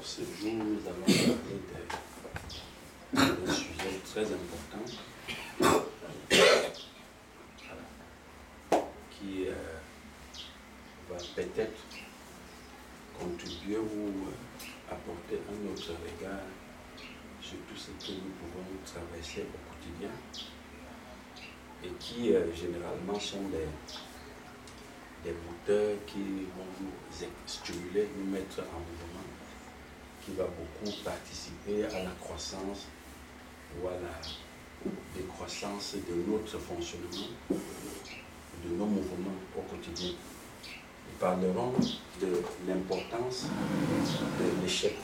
ce jour, nous allons parler d'un sujet très important qui va peut-être contribuer ou apporter un autre regard sur tout ce que nous pouvons traverser au quotidien et qui généralement sont des moteurs qui vont nous stimuler, nous mettre en mouvement, qui va beaucoup participer à la croissance ou à la décroissance de notre fonctionnement, de nos mouvements au quotidien. Nous parlerons de l'importance de l'échec,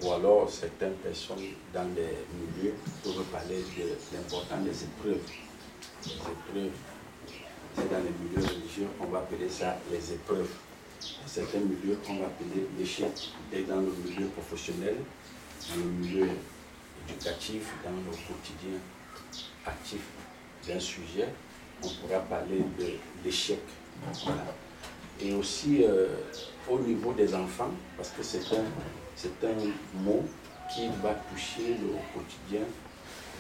ou alors certaines personnes dans les milieux peuvent parler de l'importance des épreuves. Les épreuves, c'est dans les milieux religieux, on va appeler ça les épreuves. Dans certains milieux, on va appeler l'échec. Et dans le milieu professionnel, dans le milieu éducatif, dans le quotidien actif d'un sujet, on pourra parler de l'échec. Voilà. Et aussi au niveau des enfants, parce que c'est un mot qui va toucher le quotidien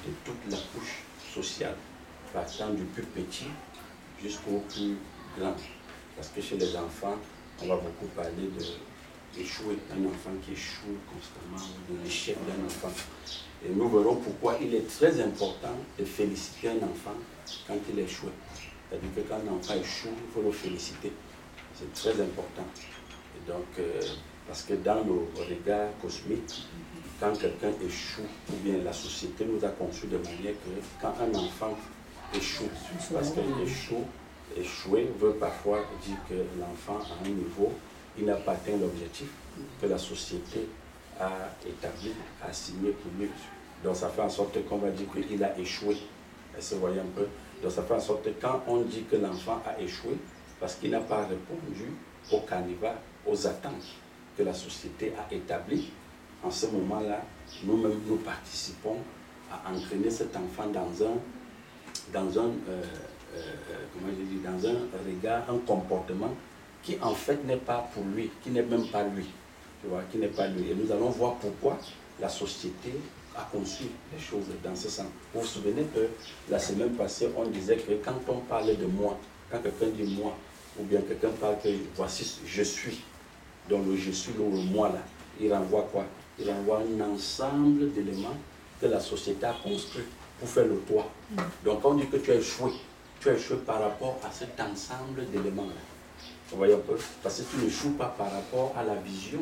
de toute la couche sociale, partant du plus petit jusqu'au plus grand. Parce que chez les enfants, on va beaucoup parler d'échouer, un enfant qui échoue constamment, de l'échec d'un enfant. Et nous verrons pourquoi il est très important de féliciter un enfant quand il échoue. C'est-à-dire que quand un enfant échoue, il faut le féliciter. C'est très important. Et donc, parce que dans le regard cosmique, quand quelqu'un échoue, ou bien la société nous a conçu de manière que quand un enfant échoue, parce échouer veut parfois dire que l'enfant à un niveau, il n'a pas atteint l'objectif que la société a établi, a signé pour lui. Donc ça fait en sorte qu'on va dire qu'il a échoué. Est-ce que vous voyez un peu? Donc ça fait en sorte que quand on dit que l'enfant a échoué, parce qu'il n'a pas répondu au canevas, aux attentes que la société a établies, en ce moment-là, nous-mêmes, nous participons à entraîner cet enfant dans un regard, un comportement qui en fait n'est pas pour lui, qui n'est même pas lui. Tu vois, qui n'est pas lui. Et nous allons voir pourquoi la société a conçu les choses dans ce sens. Vous vous souvenez que la semaine passée, on disait que quand on parlait de moi, quand quelqu'un dit moi, ou bien quelqu'un parle que voici je suis, donc le je suis, le moi là, il renvoie quoi? Il renvoie un ensemble d'éléments que la société a construit pour faire le toi. Donc quand on dit que tu as échoué par rapport à cet ensemble d'éléments là. Vous voyez un peu? Parce que tu n'échoues pas par rapport à la vision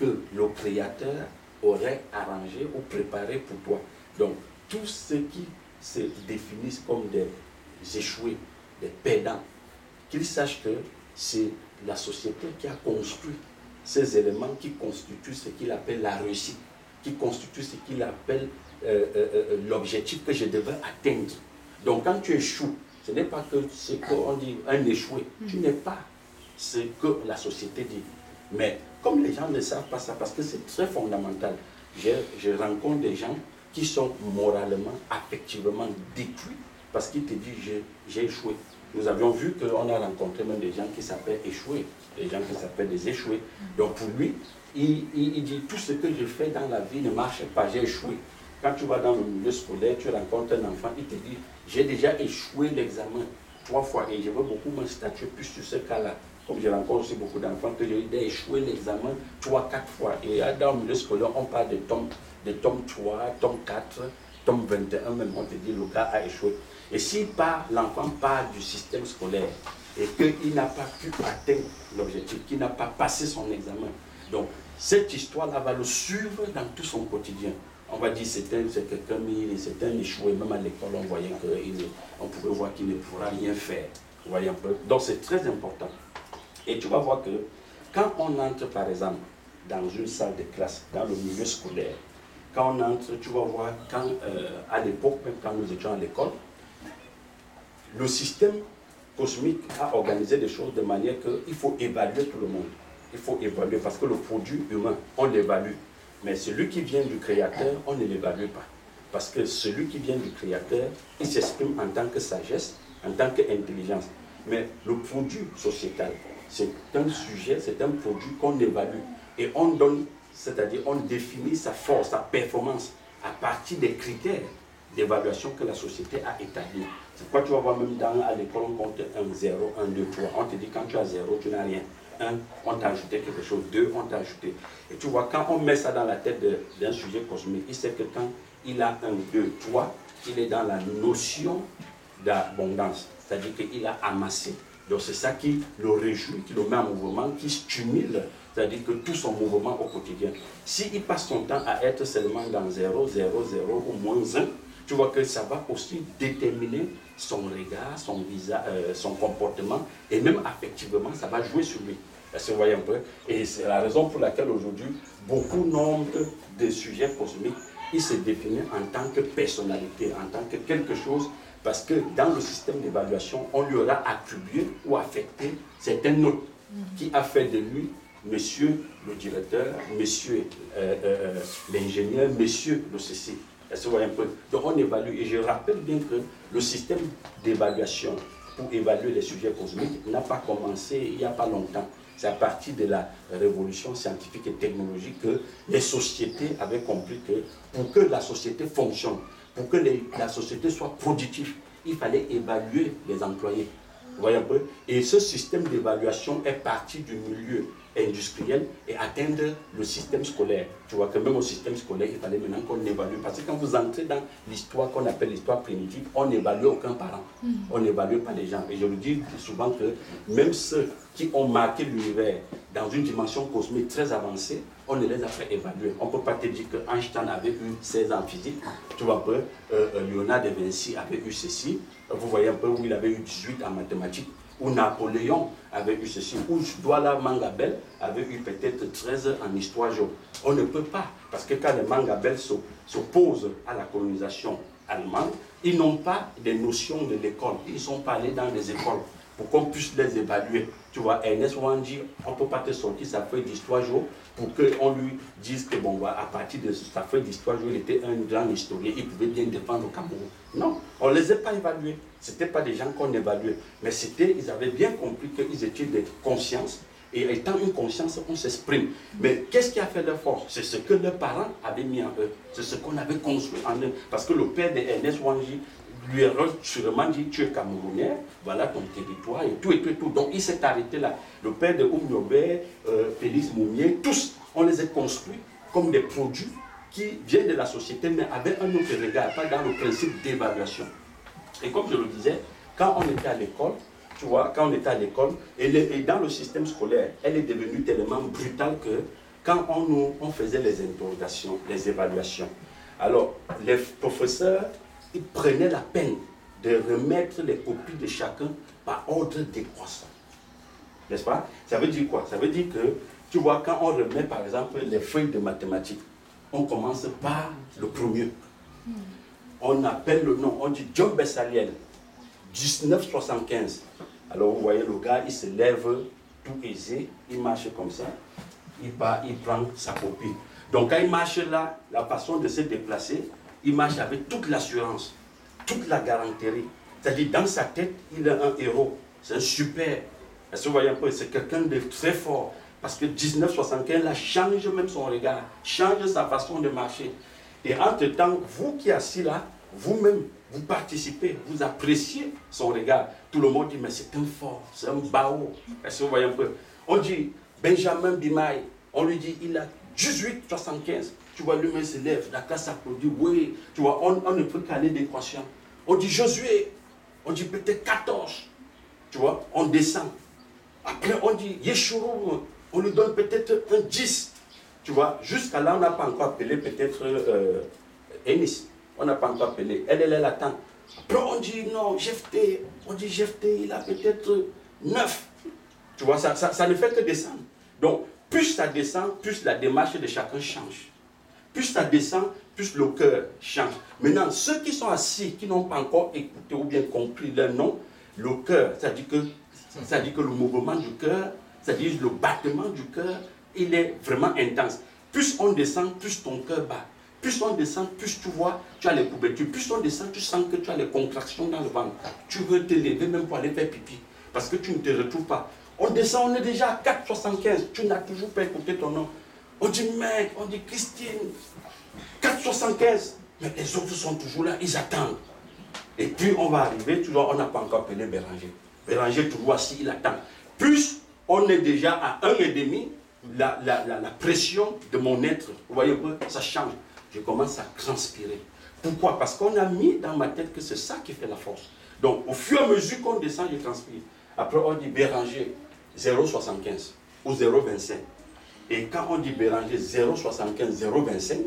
que le Créateur aurait arrangé ou préparé pour toi. Donc, tous ceux qui se définissent comme des échoués, des perdants, qu'ils sachent que c'est la société qui a construit ces éléments qui constituent ce qu'il appelle la réussite, qui constituent ce qu'il appelle l'objectif que je devais atteindre. Donc, quand tu échoues, ce n'est pas que c'est qu'on dit un échoué, tu n'es pas ce que la société dit. Mais comme les gens ne savent pas ça, parce que c'est très fondamental, je rencontre des gens qui sont moralement, affectivement détruits, parce qu'ils te disent j'ai échoué. Nous avions vu qu'on a rencontré même des gens qui s'appellent échoués, des gens qui s'appellent des échoués. Donc pour lui, il dit tout ce que je fais dans la vie ne marche pas, j'ai échoué. Quand tu vas dans le milieu scolaire, tu rencontres un enfant, il te dit j'ai déjà échoué l'examen 3 fois et je veux beaucoup me statuer plus sur ce cas-là. Comme je rencontre aussi beaucoup d'enfants que j'ai échoué l'examen 3, 4 fois. Et dans le milieu scolaire, on parle de tome 3, tome 4, tome 21, même on te dit le gars a échoué. Et si l'enfant part du système scolaire et qu'il n'a pas pu atteindre l'objectif, qu'il n'a pas passé son examen, donc cette histoire-là va le suivre dans tout son quotidien. On va dire c'est quelqu'un, c'est un échoué. Même à l'école, on voyait on pouvait voir qu'il ne pourra rien faire. Vous voyez un peu. Donc c'est très important. Et tu vas voir que quand on entre, par exemple, dans une salle de classe, dans le milieu scolaire, quand on entre, tu vas voir, à l'époque, même quand nous étions à l'école, le système cosmique a organisé des choses de manière qu'il faut évaluer tout le monde. Il faut évaluer, parce que le produit humain, on l'évalue. Mais celui qui vient du Créateur, on ne l'évalue pas. Parce que celui qui vient du Créateur, il s'exprime en tant que sagesse, en tant qu'intelligence. Mais le produit sociétal, c'est un sujet, c'est un produit qu'on évalue. Et on donne, c'est-à-dire on définit sa force, sa performance à partir des critères d'évaluation que la société a établis. C'est pourquoi tu vas voir même à l'école, on compte 1, 0, 1, 2, 3. On te dit quand tu as 0, tu n'as rien. 1, on t'a ajouté quelque chose. 2, on t'a ajouté. Et tu vois, quand on met ça dans la tête d'un sujet cosmique, il sait que quand il a 1, 2, 3, il est dans la notion d'abondance. C'est-à-dire qu'il a amassé. Donc c'est ça qui le réjouit, qui le met en mouvement, qui stimule, c'est-à-dire que tout son mouvement au quotidien. S'il passe son temps à être seulement dans 0, 0, 0 ou moins 1, tu vois que ça va aussi déterminer son regard, son visage, son comportement, et même affectivement, ça va jouer sur lui. Est-ce que vous voyez un peu? Et c'est la raison pour laquelle aujourd'hui, beaucoup nombre de sujets cosmiques, ils se définissent en tant que personnalité, en tant que quelque chose, parce que dans le système d'évaluation, on lui aura attribué ou affecté certaines notes qui a fait de lui monsieur le directeur, monsieur l'ingénieur, monsieur le ceci. Est-ce que vous voyez un peu? Donc on évalue, et je rappelle bien que le système d'évaluation pour évaluer les sujets cosmiques n'a pas commencé il n'y a pas longtemps. C'est à partir de la révolution scientifique et technologique que les sociétés avaient compris que pour que la société fonctionne, pour que la société soit productive, il fallait évaluer les employés. Vous voyez un peu? Et ce système d'évaluation est parti du milieu industriel et atteindre le système scolaire. Tu vois que même au système scolaire, il fallait maintenant qu'on évalue. Parce que quand vous entrez dans l'histoire qu'on appelle l'histoire primitive, on n'évalue aucun parent. On n'évalue pas les gens. Et je le dis souvent que même ceux qui ont marqué l'univers dans une dimension cosmique très avancée, on ne les a pas évalués. On ne peut pas te dire que Einstein avait eu 16 ans en physique, tu vois un peu, Léonard de Vinci avait eu ceci, vous voyez un peu où il avait eu 18 en mathématiques, où Napoléon avait eu ceci, où Douala Mangabel avait eu peut-être 13 en histoire géo. On ne peut pas, parce que quand les Mangabel s'opposent à la colonisation allemande, ils n'ont pas des notions de l'école, ils ne sont pas allés dans les écoles pour qu'on puisse les évaluer. Tu vois, Ernest Wandi, on ne peut pas te sortir sa feuille d'histoire géo pour qu'on lui dise que, bon, à partir de sa feuille d'histoire géo, il était un grand historien, il pouvait bien défendre le Cameroun. Non, on ne les a pas évalués. Ce n'étaient pas des gens qu'on évaluait, mais ils avaient bien compris qu'ils étaient des consciences, et étant une conscience, on s'exprime. Mais qu'est-ce qui a fait leur force? C'est ce que leurs parents avaient mis en eux, c'est ce qu'on avait construit en eux. Parce que le père d'Ernest Wandi lui a sûrement dit, tu es Camerounais, voilà ton territoire, et tout, et tout, et tout. Donc il s'est arrêté là. Le père de Oumniobé, Félix Moumier, tous, on les a construits comme des produits qui viennent de la société, mais avec un autre regard, pas dans le principe d'évaluation. Et comme je le disais, quand on était à l'école, tu vois, quand on était à l'école, et dans le système scolaire, elle est devenue tellement brutale que quand on faisait les interrogations, les évaluations, alors les professeurs, ils prenaient la peine de remettre les copies de chacun par ordre décroissant. N'est-ce pas? Ça veut dire quoi? Ça veut dire que, tu vois, quand on remet par exemple les feuilles de mathématiques, on commence par le premier. On appelle le nom, on dit John Bessaliel, 1975. Alors vous voyez, le gars, il se lève tout aisé, il marche comme ça, il part, il prend sa copie. Donc quand il marche là, la façon de se déplacer, il marche avec toute l'assurance, toute la garantie. C'est-à-dire, dans sa tête, il est un héros. C'est un super. Est-ce que vous voyez un peu? C'est quelqu'un de très fort. Parce que 1975, là, change même son regard, change sa façon de marcher. Et entre-temps, vous qui êtes assis là, vous-même, vous participez, vous appréciez son regard. Tout le monde dit, mais c'est un fort, c'est un bao. Est-ce que vous voyez un peu? On dit, Benjamin Bimaï, on lui dit, il a 18,75. Tu vois, lui-même se lève, la classe applaudit, oui. Tu vois, on ne peut qu'aller d'équation. On dit Josué, on dit peut-être 14. Tu vois, on descend. Après, on dit Yeshurun, on lui donne peut-être un 10. Tu vois, jusqu'à là, on n'a pas encore appelé peut-être Ennis. On n'a pas encore appelé. Elle attend. Après, on dit non, Jephté. On dit Jephté, il a peut-être 9. Tu vois, ça ne fait que descendre. Donc, plus ça descend, plus la démarche de chacun change. Plus ça descend, plus le cœur change. Maintenant, ceux qui sont assis, qui n'ont pas encore écouté ou bien compris leur nom, le cœur, c'est-à-dire que le mouvement du cœur, c'est-à-dire le battement du cœur, il est vraiment intense. Plus on descend, plus ton cœur bat. Plus on descend, plus tu vois, tu as les couvertures. Plus on descend, tu sens que tu as les contractions dans le ventre. Tu veux te lever même pour aller faire pipi. Parce que tu ne te retrouves pas. On descend, on est déjà à 4,75. Tu n'as toujours pas écouté ton nom. On dit mec, on dit Christine, 4,75. Mais les autres sont toujours là, ils attendent. Et puis on va arriver, toujours, on n'a pas encore appelé Béranger. Béranger toujours assis, il attend. Plus on est déjà à 1,5, la pression de mon être, vous voyez que ça change. Je commence à transpirer. Pourquoi? Parce qu'on a mis dans ma tête que c'est ça qui fait la force. Donc au fur et à mesure qu'on descend, je transpire. Après on dit Béranger 0,75 ou 0,25. Et quand on dit Béranger 0,75, 0,25,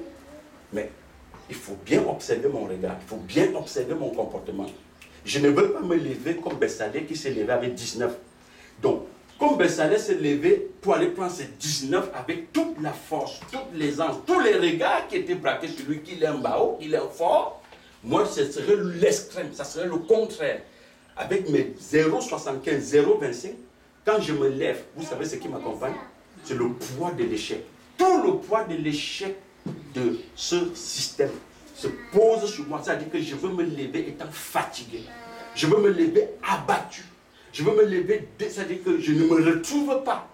mais il faut bien observer mon regard, il faut bien observer mon comportement. Je ne veux pas me lever comme Bessalé qui s'est levé avec 19. Donc, comme Bessalé s'est levé pour aller prendre ses 19 avec toute la force, toutes les anges, tous les regards qui étaient braqués sur lui, qu'il est un bao, qu'il est un fort, moi, ce serait l'extrême, ça serait le contraire. Avec mes 0,75, 0,25, quand je me lève, vous savez ce qui m'accompagne? C'est le poids de l'échec. Tout le poids de l'échec de ce système se pose sur moi. C'est-à-dire que je veux me lever étant fatigué. Je veux me lever abattu. Je veux me lever, c'est-à-dire que je ne me retrouve pas.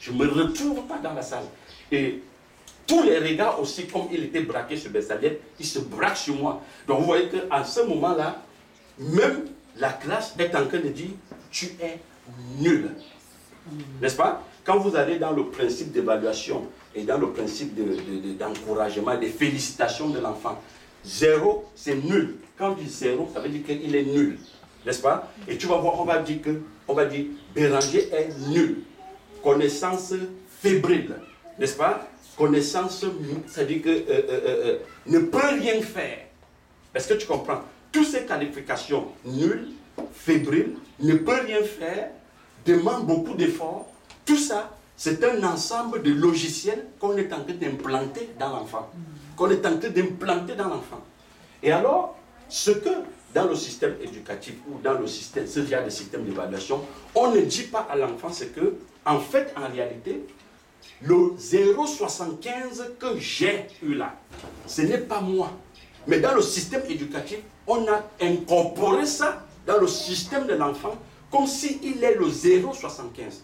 Je ne me retrouve pas dans la salle. Et tous les regards aussi, comme il était braqué sur Bessalé, ils se braquent sur moi. Donc vous voyez qu'à ce moment-là, même la classe est en train de dire, tu es nul. N'est-ce pas? Quand vous allez dans le principe d'évaluation et dans le principe d'encouragement, de félicitations de l'enfant, 0, c'est nul. Quand on dit 0, ça veut dire qu'il est nul. N'est-ce pas? Et tu vas voir, on va dire Béranger est nul. Connaissance fébrile. N'est-ce pas? Connaissance, c'est-à-dire que ne peut rien faire. Est-ce que tu comprends? Toutes ces qualifications, nul, fébrile, ne peut rien faire, demande beaucoup d'efforts. Tout ça, c'est un ensemble de logiciels qu'on est en train d'implanter dans l'enfant. Et alors, ce que dans le système éducatif ou dans le système, ce genre de système d'évaluation, on ne dit pas à l'enfant, c'est que, en fait, en réalité, le 0,75 que j'ai eu là, ce n'est pas moi. Mais dans le système éducatif, on a incorporé ça dans le système de l'enfant comme s'il est le 0,75.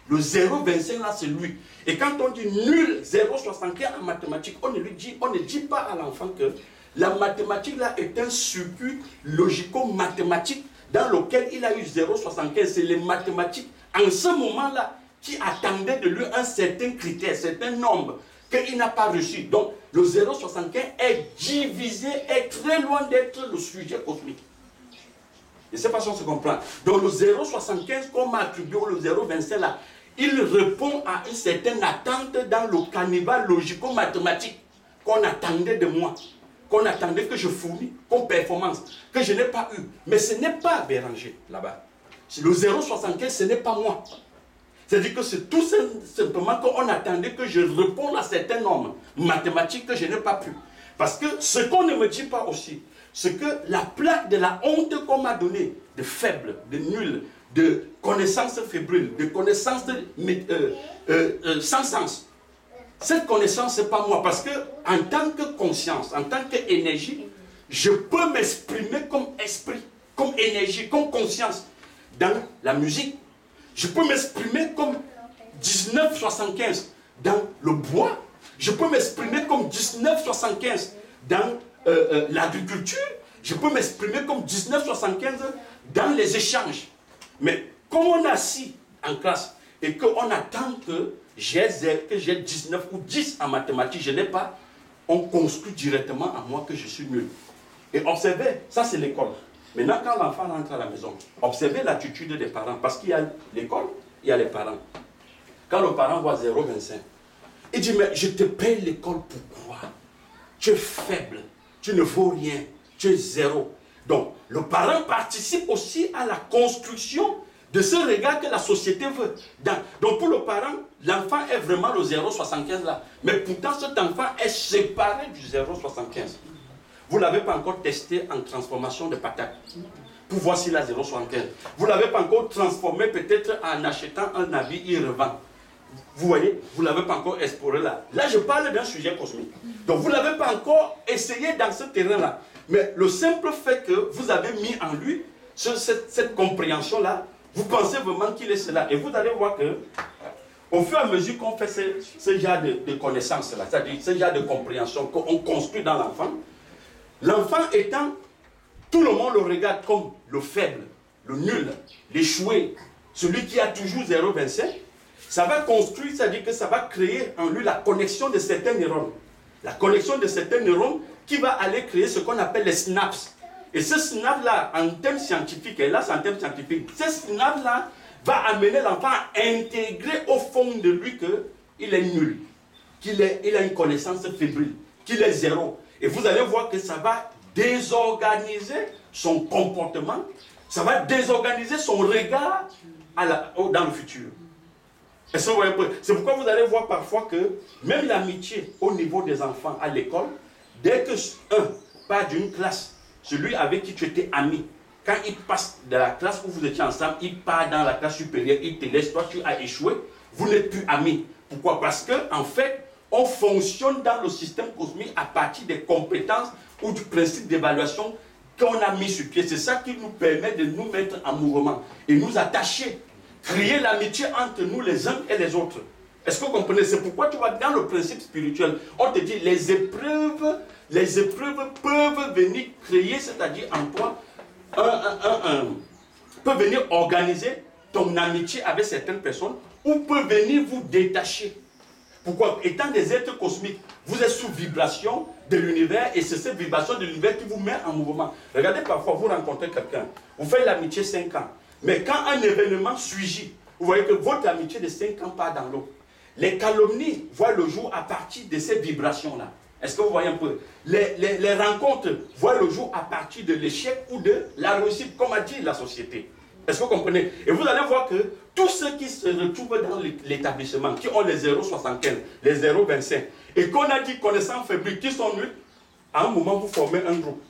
Le 0,25 là, c'est lui. Et quand on dit nul 0,75 en mathématiques, on ne dit pas à l'enfant que la mathématique là est un circuit logico-mathématique dans lequel il a eu 0,75. C'est les mathématiques en ce moment-là qui attendaient de lui un certain critère, un certain nombre qu'il n'a pas reçu. Donc le 0,75 est divisé, est très loin d'être le sujet cosmique. Et c'est pas si on se comprend. Donc le 0,75 qu'on m'a attribué, le 0,25 là, il répond à une certaine attente dans le carnaval logico-mathématique qu'on attendait de moi, qu'on attendait que je fournis comme performance, que je n'ai pas eu. Mais ce n'est pas Béranger là-bas. Le 0,75, ce n'est pas moi. C'est-à-dire que c'est tout simplement qu'on attendait que je réponde à certains normes mathématiques que je n'ai pas pu. Parce que ce qu'on ne me dit pas aussi, c'est que la plaque de la honte qu'on m'a donnée, de faible, de nul, de connaissance fébrile, de connaissance sans sens, cette connaissance, ce n'est pas moi. Parce que en tant que conscience, en tant qu'énergie, je peux m'exprimer comme esprit, comme énergie, comme conscience dans la musique. Je peux m'exprimer comme 1975 dans le bois. Je peux m'exprimer comme 1975 dans l'agriculture. Je peux m'exprimer comme 1975 dans les échanges. Mais comme on est assis en classe et qu'on attend que j'ai 19 ou 10 en mathématiques, je n'ai pas, on construit directement à moi que je suis nul. Et observez, ça c'est l'école. Maintenant, quand l'enfant rentre à la maison, observez l'attitude des parents. Parce qu'il y a l'école, il y a les parents. Quand le parent voit 0,25, il dit, mais je te paye l'école pourquoi? Tu es faible, tu ne vaux rien, tu es zéro. Donc, le parent participe aussi à la construction de ce regard que la société veut. Donc, pour le parent, l'enfant est vraiment le 0,75 là. Mais pourtant, cet enfant est séparé du 0,75. Vous ne l'avez pas encore testé en transformation de patate pour voir s'il a 0,75. Vous ne l'avez pas encore transformé peut-être en achetant un habit, il revend. Vous voyez, vous ne l'avez pas encore exploré là. Là, je parle d'un sujet cosmique. Donc, vous ne l'avez pas encore essayé dans ce terrain-là. Mais le simple fait que vous avez mis en lui cette compréhension-là, Vous pensez vraiment qu'il est cela. Et vous allez voir que, au fur et à mesure qu'on fait ce genre de connaissances-là, c'est-à-dire ce genre de compréhension qu'on construit dans l'enfant, l'enfant étant, tout le monde le regarde comme le faible, le nul, l'échoué, celui qui a toujours 0,25, ça va construire, c'est-à-dire que ça va créer en lui la connexion de certains neurones. La connexion de certains neurones qui va aller créer ce qu'on appelle les synapses. Et ce synapse-là, en termes scientifiques, et là c'est en termes scientifiques, ce synapse-là va amener l'enfant à intégrer au fond de lui qu'il est nul, qu'il a une connaissance fébrile, qu'il est zéro. Et vous allez voir que ça va désorganiser son comportement, ça va désorganiser son regard dans le futur. C'est pourquoi vous allez voir parfois que même l'amitié au niveau des enfants à l'école, dès que un part d'une classe, celui avec qui tu étais ami, quand il passe de la classe où vous étiez ensemble, il part dans la classe supérieure, il te laisse, toi tu as échoué, vous n'êtes plus amis. Pourquoi? Parce qu'en fait, on fonctionne dans le système cosmique à partir des compétences ou du principe d'évaluation qu'on a mis sur pied. C'est ça qui nous permet de nous mettre en mouvement et nous attacher, créer l'amitié entre nous les uns et les autres. Est-ce que vous comprenez? C'est pourquoi tu vois dans le principe spirituel, on te dit les épreuves peuvent venir créer, c'est-à-dire en toi, peut venir organiser ton amitié avec certaines personnes ou peut venir vous détacher. Pourquoi? Étant des êtres cosmiques, vous êtes sous vibration de l'univers et c'est cette vibration de l'univers qui vous met en mouvement. Regardez, parfois vous rencontrez quelqu'un, vous faites l'amitié 5 ans, mais quand un événement surgit, vous voyez que votre amitié de 5 ans part dans l'eau. Les calomnies voient le jour à partir de ces vibrations-là. Est-ce que vous voyez un peu? Les rencontres voient le jour à partir de l'échec ou de la réussite, comme a dit la société. Est-ce que vous comprenez? Et vous allez voir que tous ceux qui se retrouvent dans l'établissement, qui ont les 0,75, les 0,25, et qu'on a dit connaissant faible, qui sont nuls, à un moment vous formez un groupe.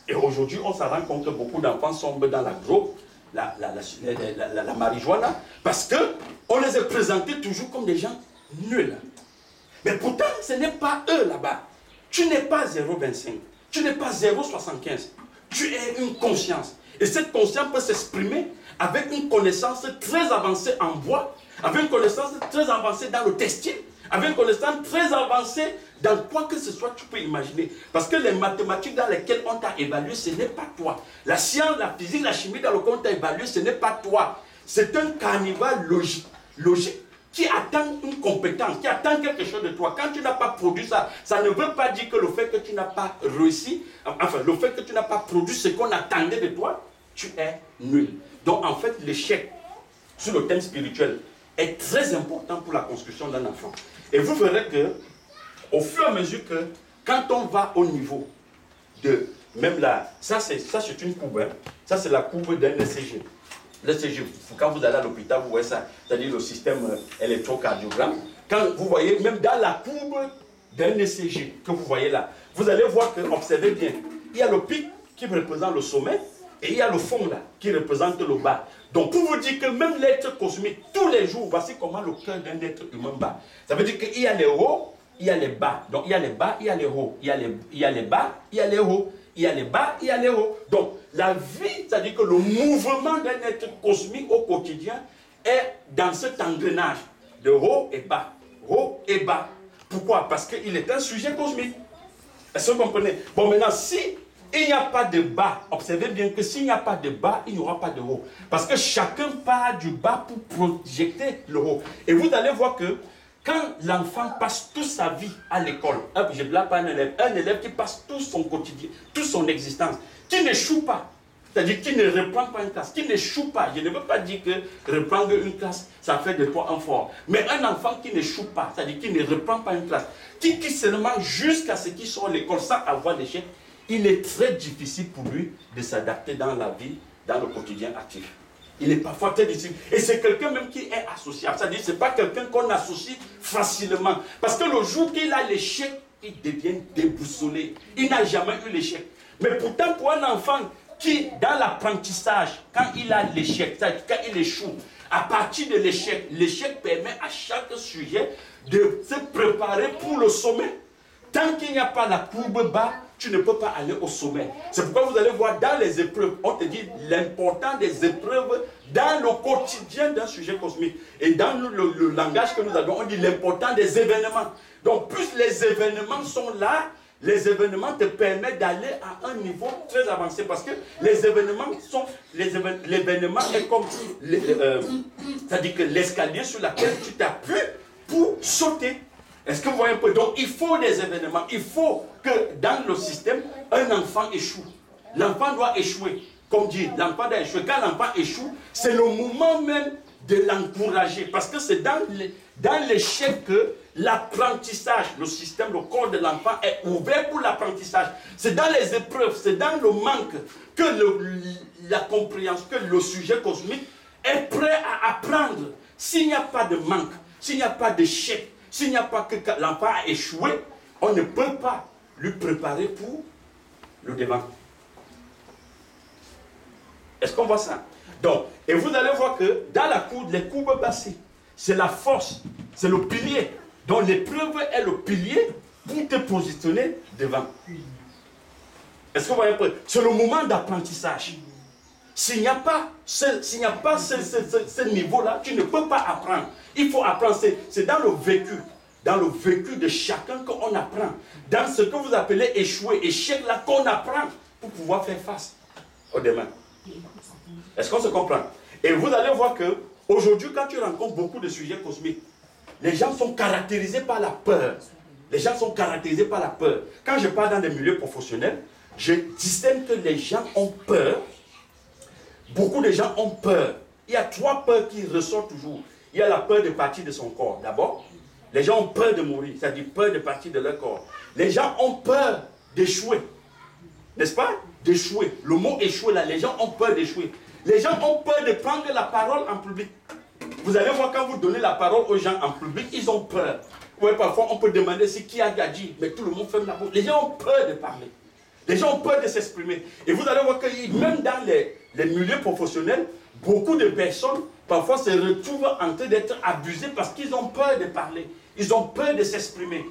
Et aujourd'hui, on s'en rend compte que beaucoup d'enfants sombrent dans la drogue, la marijuana, parce qu'on les a présentés toujours comme des gens nuls. Mais pourtant, ce n'est pas eux là-bas. Tu n'es pas 0,25, tu n'es pas 0,75, tu es une conscience. Et cette conscience peut s'exprimer avec une connaissance très avancée en bois, avec une connaissance très avancée dans le textile, avec une connaissance très avancée dans quoi que ce soit tu peux imaginer. Parce que les mathématiques dans lesquelles on t'a évalué, ce n'est pas toi. La science, la physique, la chimie dans lesquelles on t'a évalué, ce n'est pas toi. C'est un carnival logique qui attend une compétence, qui attend quelque chose de toi. Quand tu n'as pas produit ça, ça ne veut pas dire que le fait que tu n'as pas réussi, enfin, le fait que tu n'as pas produit ce qu'on attendait de toi, tu es nul. Donc, en fait, l'échec sur le thème spirituel est très important pour la construction d'un enfant. Et vous verrez que, au fur et à mesure que, quand on va au niveau de, même là, ça c'est une courbe, hein. Ça c'est la courbe d'un ECG. L'ECG, quand vous allez à l'hôpital, vous voyez ça, c'est-à-dire le système électrocardiogramme. Quand vous voyez, même dans la courbe d'un ECG que vous voyez là, vous allez voir que, observez bien, il y a le pic qui représente le sommet et il y a le fond là qui représente le bas. Donc pour vous dire que même l'être cosmique, tous les jours, voici comment le cœur d'un être humain bat. Ça veut dire qu'il y a les hauts, il y a les bas. Donc il y a les bas, il y a les hauts. Il y a les bas, il y a les hauts. Il y a les bas, il y a les hauts. Donc, la vie, c'est-à-dire que le mouvement d'un être cosmique au quotidien est dans cet engrenage de haut et bas. Haut et bas. Pourquoi? Parce qu'il est un sujet cosmique. Est-ce que vous comprenez? Bon, maintenant, si il n'y a pas de bas, observez bien que s'il n'y a pas de bas, il n'y aura pas de haut. Parce que chacun part du bas pour projeter le haut. Et vous allez voir que quand l'enfant passe toute sa vie à l'école, je ne blague pas un élève qui passe tout son quotidien, toute son existence, qui n'échoue pas, c'est-à-dire qui ne reprend pas une classe, qui n'échoue pas. Je ne veux pas dire que reprendre une classe, ça fait de toi un fort. Mais un enfant qui n'échoue pas, c'est-à-dire qui ne reprend pas une classe, qui seulement jusqu'à ce qu'il soit à l'école sans avoir d'échec, il est très difficile pour lui de s'adapter dans la vie, dans le quotidien actif. Il est parfois très difficile. Et c'est quelqu'un même qui est associable. C'est-à-dire que ce n'est pas quelqu'un qu'on associe facilement. Parce que le jour qu'il a l'échec, il devient déboussolé. Il n'a jamais eu l'échec. Mais pourtant, pour un enfant qui, dans l'apprentissage, quand il a l'échec, c'est-à-dire quand il échoue, à partir de l'échec, l'échec permet à chaque sujet de se préparer pour le sommet. Tant qu'il n'y a pas la courbe bas, tu ne peux pas aller au sommet. C'est pourquoi vous allez voir dans les épreuves, on te dit l'important des épreuves dans le quotidien d'un sujet cosmique. Et dans le langage que nous avons, on dit l'important des événements. Donc plus les événements sont là, les événements te permettent d'aller à un niveau très avancé. Parce que les événements sont... L'événement est comme... c'est-à-dire que l'escalier sur lequel tu t'appuies pour sauter. Est-ce que vous voyez un peu? Donc il faut des événements. Il faut que dans le système, un enfant échoue. L'enfant doit échouer. Comme dit, l'enfant doit échouer. Quand l'enfant échoue, c'est le moment même de l'encourager. Parce que c'est dans l'échec que l'apprentissage, le système, le corps de l'enfant est ouvert pour l'apprentissage. C'est dans les épreuves, c'est dans le manque que la compréhension, que le sujet cosmique est prêt à apprendre. S'il n'y a pas de manque, s'il n'y a pas d'échec, s'il n'y a pas que l'enfant a échoué, on ne peut pas lui préparer pour le devant. Est-ce qu'on voit ça? Donc, et vous allez voir que dans la courbe, les courbes bassées, c'est la force, c'est le pilier. Donc l'épreuve est le pilier pour te positionner devant. Est-ce que vous voyez un peu? C'est le moment d'apprentissage. S'il n'y a pas ce niveau-là, tu ne peux pas apprendre. Il faut apprendre. C'est dans le vécu de chacun qu'on apprend. Dans ce que vous appelez échouer, échec là qu'on apprend pour pouvoir faire face au demain. Est-ce qu'on se comprend? Et vous allez voir que aujourd'hui, quand tu rencontres beaucoup de sujets cosmiques, les gens sont caractérisés par la peur. Les gens sont caractérisés par la peur. Quand je parle dans des milieux professionnels, je distingue que les gens ont peur. Beaucoup de gens ont peur. Il y a 3 peurs qui ressortent toujours. Il y a la peur de partir de son corps. D'abord, les gens ont peur de mourir, c'est-à-dire peur de partir de leur corps. Les gens ont peur d'échouer. N'est-ce pas? D'échouer. Le mot échouer là, les gens ont peur d'échouer. Les gens ont peur de prendre la parole en public. Vous allez voir quand vous donnez la parole aux gens en public, ils ont peur. Oui, parfois on peut demander qui a dit, mais tout le monde ferme la bouche. Les gens ont peur de parler. Les gens ont peur de s'exprimer. Et vous allez voir que même dans les milieux professionnels, beaucoup de personnes parfois se retrouvent en train d'être abusées parce qu'ils ont peur de parler. Ils ont peur de s'exprimer.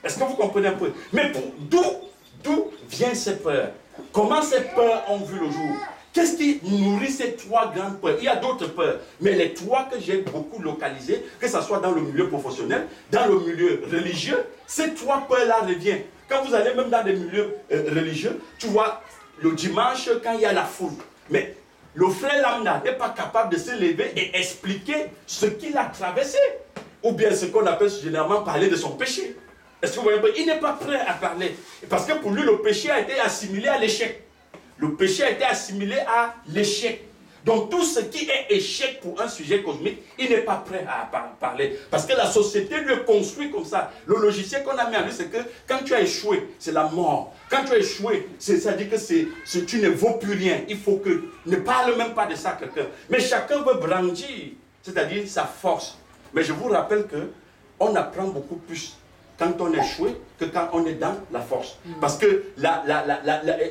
Est-ce que vous comprenez un peu? Mais d'où viennent ces peurs? Comment ces peurs ont vu le jour? Qu'est-ce qui nourrit ces 3 grandes peurs? Il y a d'autres peurs, mais les 3 que j'ai beaucoup localisées, que ce soit dans le milieu professionnel, dans le milieu religieux, ces 3 peurs-là reviennent. Quand vous allez même dans des milieux religieux, tu vois, le dimanche, quand il y a la foule, mais le frère lambda n'est pas capable de se lever et expliquer ce qu'il a traversé, ou bien ce qu'on appelle généralement parler de son péché. Est-ce que vous voyez? Il n'est pas prêt à parler, parce que pour lui, le péché a été assimilé à l'échec. Le péché a été assimilé à l'échec. Donc tout ce qui est échec pour un sujet cosmique, il n'est pas prêt à parler. Parce que la société lui est construite comme ça. Le logiciel qu'on a mis en lui, c'est que quand tu as échoué, c'est la mort. Quand tu as échoué, c'est-à-dire que tu ne vaux plus rien. Il faut que... Ne parle même pas de ça à quelqu'un. Mais chacun veut brandir, c'est-à-dire sa force. Mais je vous rappelle qu'on apprend beaucoup plus quand on est échoué que quand on est dans la force. Parce que,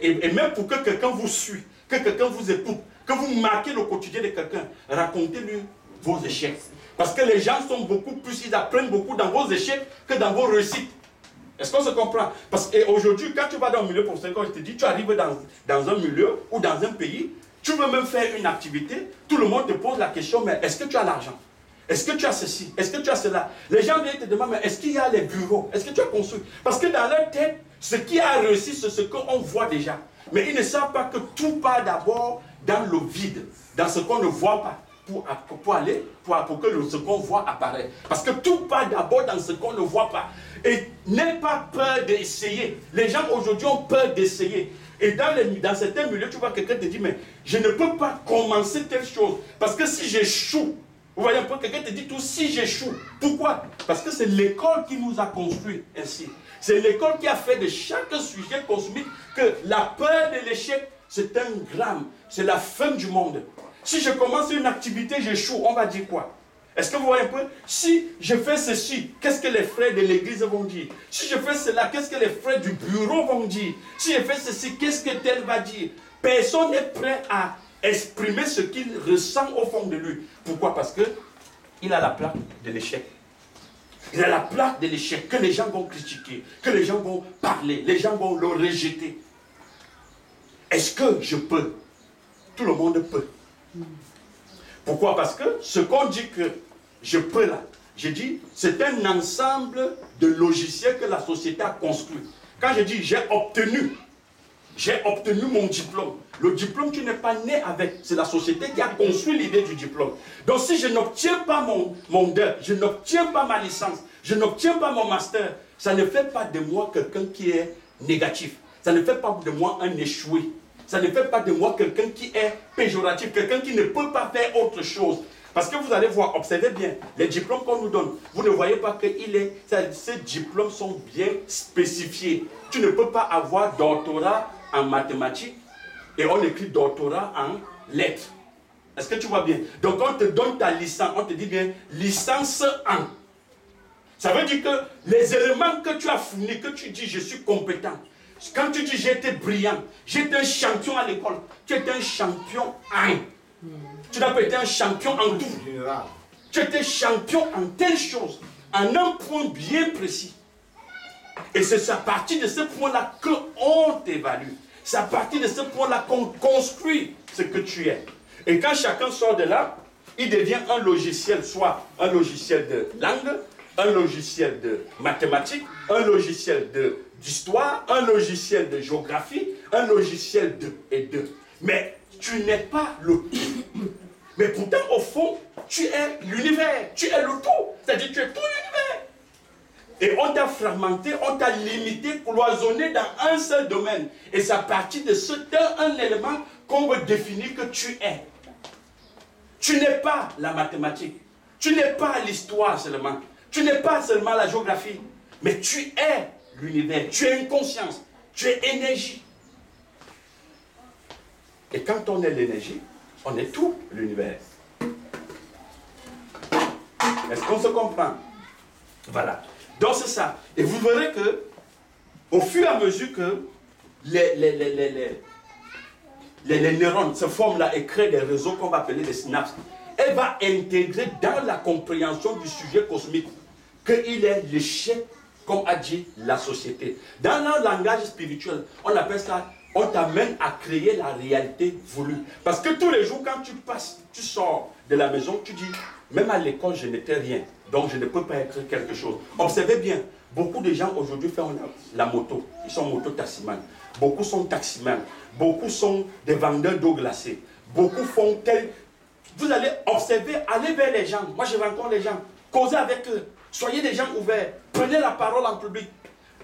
et même pour que quelqu'un vous suive, que quelqu'un vous écoute, que vous marquez le quotidien de quelqu'un, racontez-lui vos échecs. Parce que les gens sont beaucoup plus, ils apprennent beaucoup dans vos échecs que dans vos réussites. Est-ce qu'on se comprend? Parce qu'aujourd'hui, quand tu vas dans un milieu professionnel, quand je te dis, tu arrives dans un milieu ou dans un pays, tu veux même faire une activité, tout le monde te pose la question, mais est-ce que tu as l'argent? Est-ce que tu as ceci? Est-ce que tu as cela? Les gens viennent te demander, mais est-ce qu'il y a les bureaux? Est-ce que tu as construit? Parce que dans leur tête, ce qui a réussi, c'est ce qu'on voit déjà. Mais ils ne savent pas que tout part d'abord dans le vide, dans ce qu'on ne voit pas, pour que ce qu'on voit apparaisse. Parce que tout part d'abord dans ce qu'on ne voit pas. Et n'aie pas peur d'essayer. Les gens aujourd'hui ont peur d'essayer. Et dans certains milieux, tu vois quelqu'un te dit, mais je ne peux pas commencer telle chose. Parce que si j'échoue, vous voyez un peu, quelqu'un te dit tout, si j'échoue. Pourquoi? Parce que c'est l'école qui nous a construit ainsi. C'est l'école qui a fait de chaque sujet cosmique que la peur de l'échec, c'est un drame. C'est la fin du monde. Si je commence une activité, j'échoue, on va dire quoi? Est-ce que vous voyez un peu? Si je fais ceci, qu'est-ce que les frères de l'église vont dire? Si je fais cela, qu'est-ce que les frères du bureau vont dire? Si je fais ceci, qu'est-ce que tel va dire? Personne n'est prêt à exprimer ce qu'il ressent au fond de lui. Pourquoi? Parce qu'il a la plaque de l'échec. Il a la place de l'échec, que les gens vont critiquer, que les gens vont parler, les gens vont le rejeter. Est-ce que je peux? Tout le monde peut. Pourquoi? Parce que ce qu'on dit que je peux là, je dis, c'est un ensemble de logiciels que la société a construit. Quand je dis j'ai obtenu mon diplôme. Le diplôme, tu n'es pas né avec. C'est la société qui a construit l'idée du diplôme. Donc si je n'obtiens pas mon DER, je n'obtiens pas ma licence, je n'obtiens pas mon master, ça ne fait pas de moi quelqu'un qui est négatif. Ça ne fait pas de moi un échoué. Ça ne fait pas de moi quelqu'un qui est péjoratif, quelqu'un qui ne peut pas faire autre chose. Parce que vous allez voir, observez bien, les diplômes qu'on nous donne, vous ne voyez pas que ces diplômes sont bien spécifiés. Tu ne peux pas avoir doctorat en mathématiques et on écrit doctorat en lettres. Est-ce que tu vois bien? Donc on te donne ta licence, on te dit bien licence en. Ça veut dire que les éléments que tu as fournis, que tu dis je suis compétent, quand tu dis j'étais brillant, j'étais un champion à l'école, tu étais un champion en. Tu n'as pas été un champion en tout. Tu étais champion en telle chose, en un point bien précis. Et c'est à partir de ce point-là qu'on t'évalue. C'est à partir de ce point-là qu'on construit ce que tu es. Et quand chacun sort de là, il devient un logiciel, soit un logiciel de langue, un logiciel de mathématiques, un logiciel d'histoire, un logiciel de géographie, un logiciel de et de. Mais tu n'es pas le tout. Mais pourtant, au fond, tu es l'univers. Tu es le tout. C'est-à-dire que tu es tout l'univers. Et on t'a fragmenté, on t'a limité, cloisonné dans un seul domaine. Et c'est à partir de un élément qu'on veut définir que tu es. Tu n'es pas la mathématique. Tu n'es pas l'histoire seulement. Tu n'es pas seulement la géographie. Mais tu es l'univers. Tu es une conscience. Tu es énergie. Et quand on est l'énergie, on est tout l'univers. Est-ce qu'on se comprend? Voilà. Donc c'est ça. Et vous verrez que, au fur et à mesure que les neurones se forment là et créent des réseaux qu'on va appeler des synapses, elle va intégrer dans la compréhension du sujet cosmique qu'il est l'échec, comme a dit la société. Dans le langage spirituel, on appelle ça, on t'amène à créer la réalité voulue. Parce que tous les jours, quand tu passes, tu sors de la maison, tu dis, même à l'école, je n'étais rien. Donc, je ne peux pas être quelque chose. Observez bien, beaucoup de gens aujourd'hui font la moto. Ils sont moto-taximans. Beaucoup sont taximans. Beaucoup sont des vendeurs d'eau glacée. Beaucoup font tel... Vous allez observer, allez vers les gens. Moi, je rencontre les gens. Causez avec eux. Soyez des gens ouverts. Prenez la parole en public.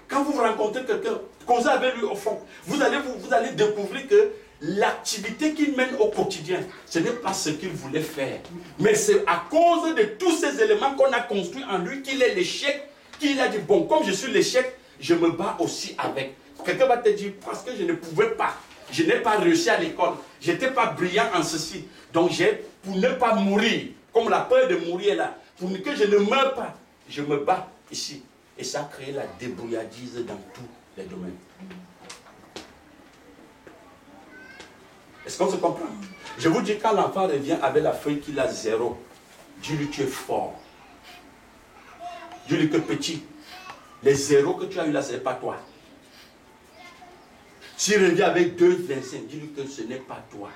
Quand vous rencontrez quelqu'un, causez avec lui au fond. Vous allez découvrir que l'activité qu'il mène au quotidien, ce n'est pas ce qu'il voulait faire. Mais c'est à cause de tous ces éléments qu'on a construits en lui qu'il est l'échec, qu'il a dit, bon, comme je suis l'échec, je me bats aussi avec. Quelqu'un va te dire, parce que je ne pouvais pas. Je n'ai pas réussi à l'école. Je n'étais pas brillant en ceci. Donc, pour ne pas mourir, comme la peur de mourir est là, pour que je ne meure pas, je me bats ici. Et ça a créé la débrouillardise dans tous les domaines. Est-ce qu'on se comprend? Je vous dis, quand l'enfant revient avec la feuille qu'il a 0, dis-lui tu es fort. Dis-lui que petit, les 0 que tu as eu là, ce n'est pas toi. S'il revient avec 2,25, dis-lui que ce n'est pas toi.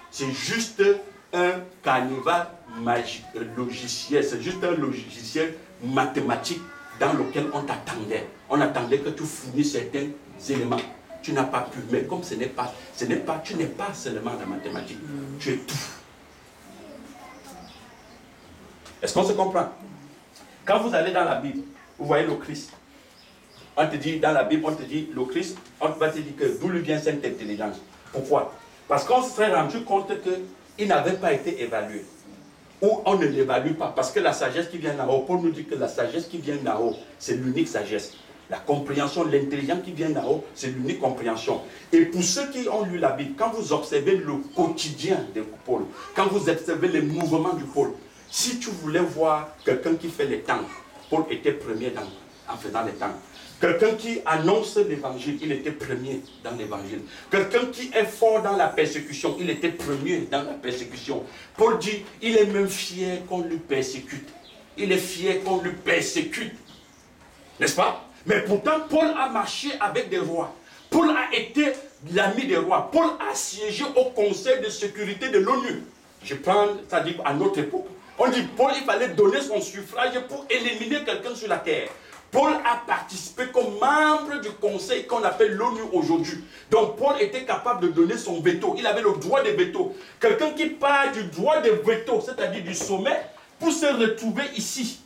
C'est juste un carnaval magique, logiciel. C'est juste un logiciel mathématique dans lequel on t'attendait. On attendait que tu fournisses certains éléments. Tu n'as pas pu, mais comme tu n'es pas seulement la mathématique, tu es tout. Est-ce qu'on se comprend? Quand vous allez dans la Bible, vous voyez le Christ. On te dit, dans la Bible, on te dit, le Christ, on va te dire que d'où lui vient cette intelligence. Pourquoi? Parce qu'on se serait rendu compte qu'il n'avait pas été évalué. Ou on ne l'évalue pas. Parce que la sagesse qui vient d'en haut, Paul nous dit que la sagesse qui vient d'en haut, c'est l'unique sagesse. La compréhension, l'intelligence qui vient d'en haut, c'est l'unique compréhension. Et pour ceux qui ont lu la Bible, quand vous observez le quotidien de Paul, quand vous observez les mouvements du Paul, si tu voulais voir quelqu'un qui fait les temps, Paul était premier en faisant les temps. Quelqu'un qui annonce l'évangile, il était premier dans l'évangile. Quelqu'un qui est fort dans la persécution, il était premier dans la persécution. Paul dit, il est même fier qu'on lui persécute. Il est fier qu'on lui persécute. N'est-ce pas? Mais pourtant, Paul a marché avec des rois. Paul a été l'ami des rois. Paul a siégé au Conseil de sécurité de l'ONU. Je prends, c'est-à-dire à notre époque. On dit Paul, il fallait donner son suffrage pour éliminer quelqu'un sur la terre. Paul a participé comme membre du conseil qu'on appelle l'ONU aujourd'hui. Donc Paul était capable de donner son veto. Il avait le droit de veto. Quelqu'un qui part du droit de veto, c'est-à-dire du sommet, pour se retrouver ici,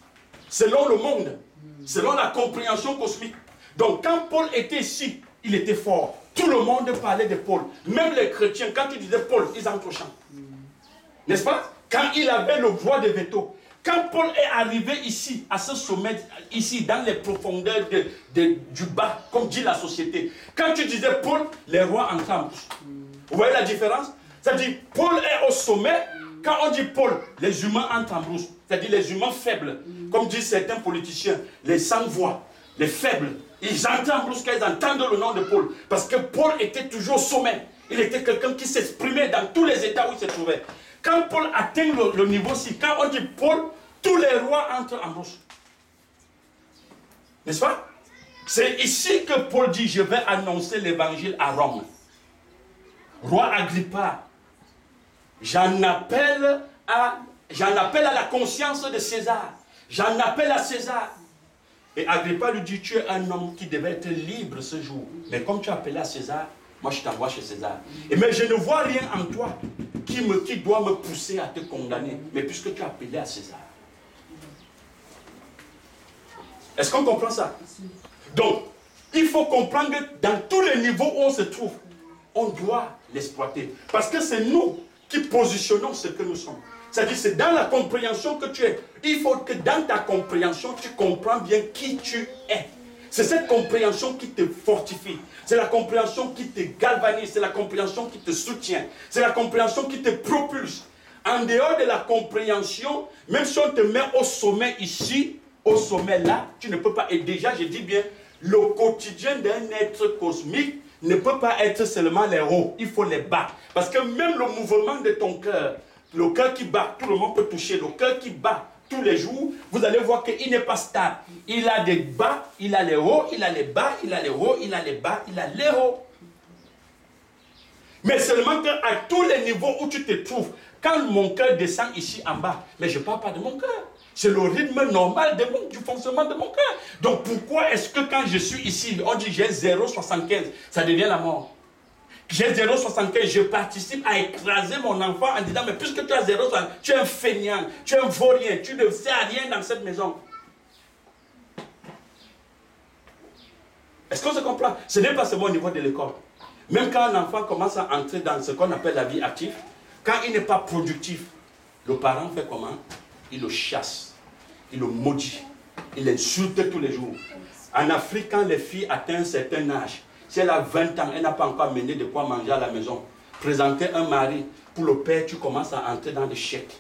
selon le monde, selon la compréhension cosmique. Donc quand Paul était ici, il était fort. Tout le monde parlait de Paul. Même les chrétiens, quand tu disais Paul, ils entrent au champ. N'est-ce pas? Quand il avait le droit de veto. Quand Paul est arrivé ici, à ce sommet, ici, dans les profondeurs du bas, comme dit la société, quand tu disais Paul, les rois entrent. Vous voyez la différence? C'est-à-dire, Paul est au sommet. Quand on dit Paul, les humains entrent en brousse. C'est-à-dire les humains faibles. Comme disent certains politiciens, les sans-voix, les faibles. Ils entrent en brousse quand ils entendent le nom de Paul. Parce que Paul était toujours au sommet. Il était quelqu'un qui s'exprimait dans tous les états où il se trouvait. Quand Paul atteint le niveau 6, quand on dit Paul, tous les rois entrent en brousse. N'est-ce pas? C'est ici que Paul dit, je vais annoncer l'évangile à Rome. Roi Agrippa, j'en appelle à la conscience de César. J'en appelle à César. Et Agrippa lui dit, tu es un homme qui devait être libre ce jour. Mais comme tu as appelé à César, moi je t'envoie chez César. Mais je ne vois rien en toi qui doit me pousser à te condamner. Mais puisque tu as appelé à César. Est-ce qu'on comprend ça? Donc, il faut comprendre que dans tous les niveaux où on se trouve, on doit l'exploiter. Parce que c'est nous qui positionnons ce que nous sommes. C'est-à-dire, c'est dans la compréhension que tu es. Il faut que dans ta compréhension, tu comprends bien qui tu es. C'est cette compréhension qui te fortifie. C'est la compréhension qui te galvanise. C'est la compréhension qui te soutient. C'est la compréhension qui te propulse. En dehors de la compréhension, même si on te met au sommet ici, au sommet là, tu ne peux pas. Et déjà, je dis bien, le quotidien d'un être cosmique ne peut pas être seulement les hauts. Il faut les bas. Parce que même le mouvement de ton cœur, le cœur qui bat, tout le monde peut toucher. Le cœur qui bat tous les jours, vous allez voir qu'il n'est pas stable. Il a des bas, il a les hauts, il a les bas, il a les hauts, il a les bas, il a les hauts. Mais seulement qu'à tous les niveaux où tu te trouves, quand mon cœur descend ici en bas, mais je ne parle pas de mon cœur. C'est le rythme normal du fonctionnement de mon cœur. Donc pourquoi est-ce que quand je suis ici, on dit j'ai 0,75, ça devient la mort? J'ai 0,75, je participe à écraser mon enfant en disant, mais puisque tu as 0,75, tu es un feignant, tu es un vaurien, tu ne sais rien dans cette maison. Est-ce qu'on se comprend? Ce n'est pas seulement au niveau de l'école. Même quand un enfant commence à entrer dans ce qu'on appelle la vie active, quand il n'est pas productif, le parent fait comment? Il le chasse, il le maudit, il l'insulte tous les jours. En Afrique, quand les filles atteignent un certain âge, si elle a 20 ans, elle n'a pas encore mené de quoi manger à la maison, présenter un mari, pour le père, tu commences à entrer dans les chèques.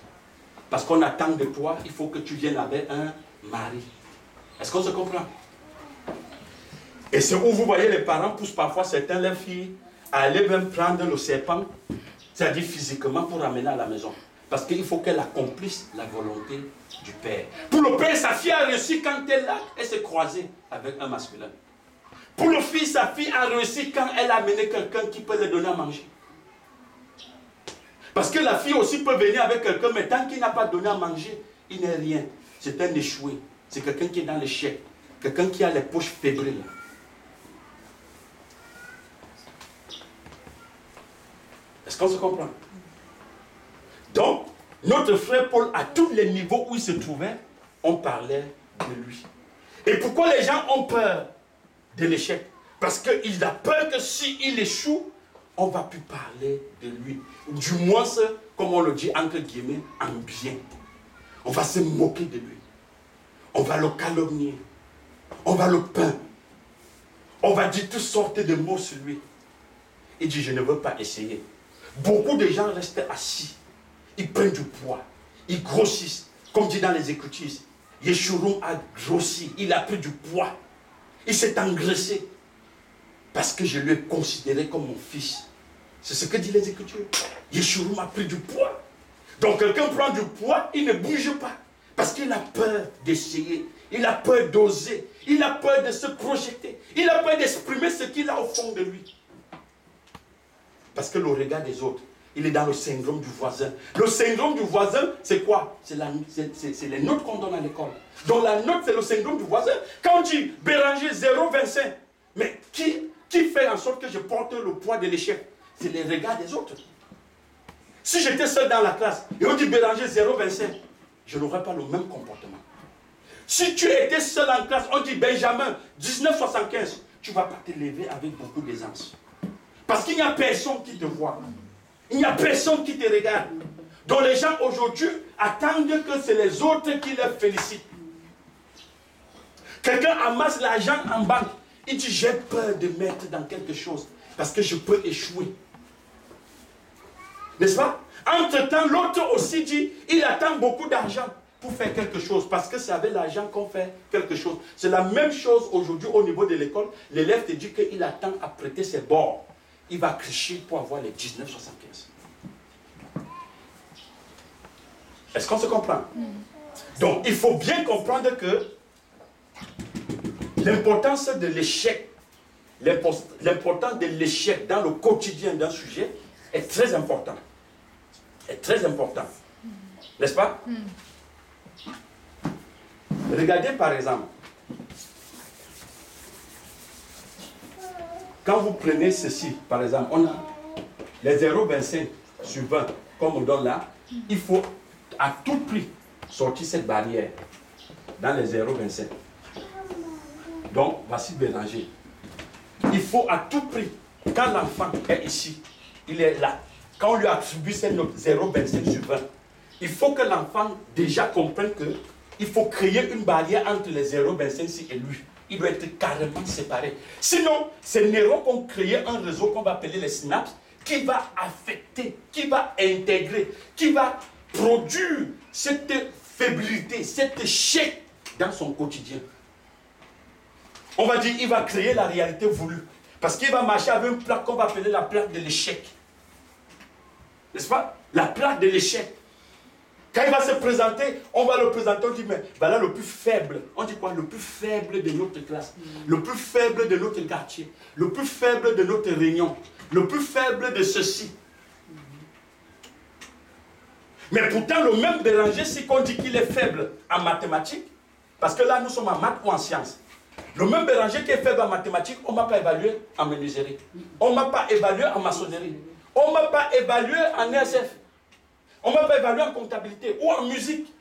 Parce qu'on attend de toi, il faut que tu viennes avec un mari. Est-ce qu'on se comprend? Et c'est où vous voyez les parents poussent parfois certains leurs filles à aller même prendre le serpent, c'est-à-dire physiquement pour ramener à la maison. Parce qu'il faut qu'elle accomplisse la volonté du père. Pour le père, sa fille a réussi quand elle s'est croisée avec un masculin. Pour le fils, sa fille a réussi quand elle a amené quelqu'un qui peut lui donner à manger. Parce que la fille aussi peut venir avec quelqu'un, mais tant qu'il n'a pas donné à manger, il n'est rien. C'est un échoué. C'est quelqu'un qui est dans l'échec. Quelqu'un qui a les poches fébriles. Est-ce qu'on se comprend? Donc, notre frère Paul, à tous les niveaux où il se trouvait, on parlait de lui. Et pourquoi les gens ont peur de l'échec? Parce qu'il a peur que s'il échoue, on ne va plus parler de lui. Du moins, comme on le dit entre guillemets, en bien. On va se moquer de lui. On va le calomnier. On va le peindre. On va dire toutes sortes de mots sur lui. Il dit, je ne veux pas essayer. Beaucoup de gens restent assis. Ils prennent du poids. Ils grossissent. Comme dit dans les Écritures, Yeshurun a grossi. Il a pris du poids. Il s'est engraissé. Parce que je l'ai considéré comme mon fils. C'est ce que dit les Écritures. Yeshurun a pris du poids. Donc quelqu'un prend du poids, il ne bouge pas. Parce qu'il a peur d'essayer. Il a peur d'oser. Il a peur de se projeter. Il a peur d'exprimer ce qu'il a au fond de lui. Parce que le regard des autres, il est dans le syndrome du voisin. Le syndrome du voisin, c'est quoi? C'est les notes qu'on donne à l'école. Donc la note, c'est le syndrome du voisin. Quand on dit Béranger 0,25, mais qui fait en sorte que je porte le poids de l'échec? C'est les regards des autres. Si j'étais seul dans la classe et on dit Béranger 0,25, je n'aurais pas le même comportement. Si tu étais seul en classe, on dit Benjamin 19,75, tu ne vas pas te lever avec beaucoup d'aisance. Parce qu'il n'y a personne qui te voit. Il n'y a personne qui te regarde. Donc les gens aujourd'hui attendent que c'est les autres qui les félicitent. Quelqu'un amasse l'argent en banque. Il dit j'ai peur de mettre dans quelque chose parce que je peux échouer. N'est-ce pas? Entre-temps, l'autre aussi dit il attend beaucoup d'argent pour faire quelque chose parce que c'est avec l'argent qu'on fait quelque chose. C'est la même chose aujourd'hui au niveau de l'école. L'élève te dit qu'il attend à prêter ses bords. Il va crier pour avoir les 19,75. Est-ce qu'on se comprend? Donc, il faut bien comprendre que l'importance de l'échec, l'importance de l'échec dans le quotidien d'un sujet est très important. Est très important. N'est-ce pas? Regardez par exemple, quand vous prenez ceci, par exemple, on a les 0,25 sur 20, comme on donne là, il faut à tout prix sortir cette barrière dans les 0,25. Donc, voici Béranger. Il faut à tout prix, quand l'enfant est ici, il est là, quand on lui attribue cette note 0,25 sur 20, il faut que l'enfant déjà comprenne qu'il faut créer une barrière entre les 0,25 et lui. Il doit être carrément séparé. Sinon, ces neurones vont créer un réseau qu'on va appeler les synapses, qui va affecter, qui va intégrer, qui va produire cette fébrilité, cet échec dans son quotidien. On va dire qu'il va créer la réalité voulue. Parce qu'il va marcher avec une plaque qu'on va appeler la plaque de l'échec. N'est-ce pas? La plaque de l'échec. Quand il va se présenter, on va le présenter, on dit, mais voilà le plus faible. On dit quoi? Le plus faible de notre classe. Le plus faible de notre quartier. Le plus faible de notre réunion. Le plus faible de ceci. Mais pourtant, le même Béranger, si on dit qu'il est faible en mathématiques, parce que là, nous sommes en maths ou en sciences. Le même Béranger qui est faible en mathématiques, on ne m'a pas évalué en menuiserie. On ne m'a pas évalué en maçonnerie. On ne m'a pas évalué en ESF. On ne m'a pas évalué en comptabilité ou en musique.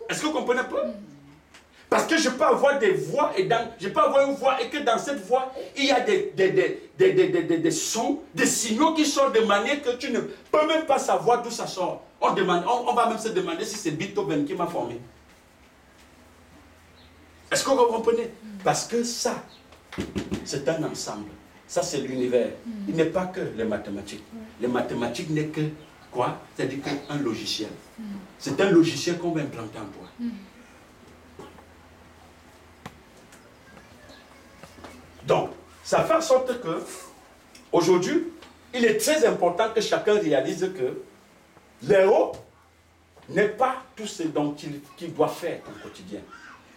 Est-ce que vous comprenez un peu? Parce que je peux avoir des voix et je peux avoir une voix et que dans cette voix, il y a des sons, des signaux qui sortent de manière que tu ne peux même pas savoir d'où ça sort. On va même se demander si c'est Beethoven qui m'a formé. Est-ce que vous comprenez? Parce que ça, c'est un ensemble. Ça, c'est l'univers. Il n'est pas que les mathématiques. Les mathématiques n'est que quoi? C'est-à-dire qu'un logiciel. C'est un logiciel qu'on va implanter en toi. Donc, ça fait en sorte que, aujourd'hui, il est très important que chacun réalise que le haut n'est pas tout ce dont il doit faire au quotidien.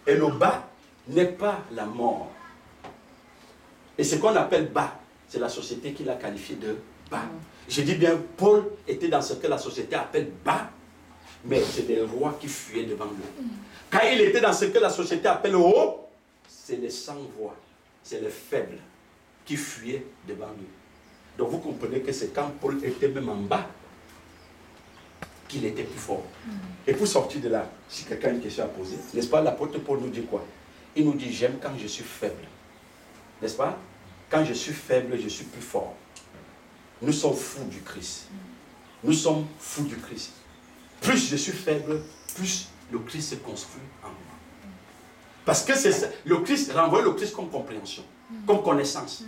Et le bas n'est pas la mort. Et ce qu'on appelle bas, c'est la société qui l'a qualifié de bas. Je dis bien, Paul était dans ce que la société appelle bas, mais c'est des rois qui fuyaient devant lui. Quand il était dans ce que la société appelle haut, c'est les sans-voix, c'est les faibles qui fuyaient devant lui. Donc vous comprenez que c'est quand Paul était même en bas qu'il était plus fort. Et pour sortir de là, si quelqu'un a une question à poser, n'est-ce pas, l'apôtre Paul nous dit quoi? Il nous dit, j'aime quand je suis faible. N'est-ce pas? Quand je suis faible, je suis plus fort. Nous sommes fous du Christ. Nous sommes fous du Christ. Plus je suis faible, plus le Christ se construit en moi. Parce que c'est ça. Le Christ renvoie le Christ comme compréhension, comme connaissance.